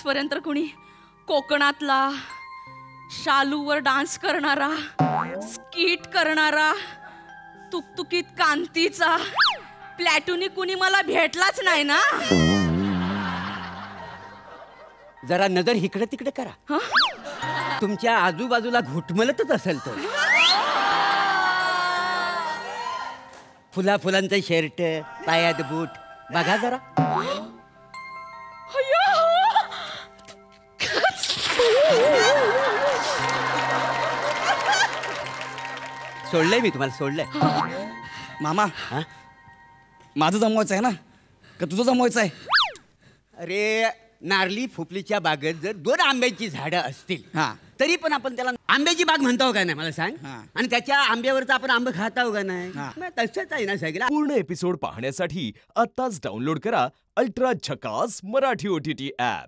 आजपर्यंत कुणी कोकणातला शालूवर डान्स करणारा, स्कीट करणारा, तुकतुकीत कांतीचा, प्लॅटुनी कुणी मला भेटलाच नाही ना. जरा नजर इकडे तिकडे करा. तुमच्या आजूबाजूला घुटमलतच असेल तो. फुलांचं शर्ट, पायात बूट बघा जरा. सोडलंय मी तुम्हाला, सोडलंय. मामा माझं जमवायचं आहे ना का तुझं जमवायचं आहे? अरे नारली फुफलीच्या बागेत जर 2 आंब्याची झाडं असतील तरी पण आपण त्याला आंब्याची बाग म्हणतो का नाही मला सांग. आणि त्याच्या आंब्यावरचा आपण आंबे खाता का नाही. तसंच आहे ना सगळं. पूर्ण एपिसोड पाहण्यासाठी आत्ताच डाउनलोड करा अल्ट्रा झकास मराठी OTT ॲप.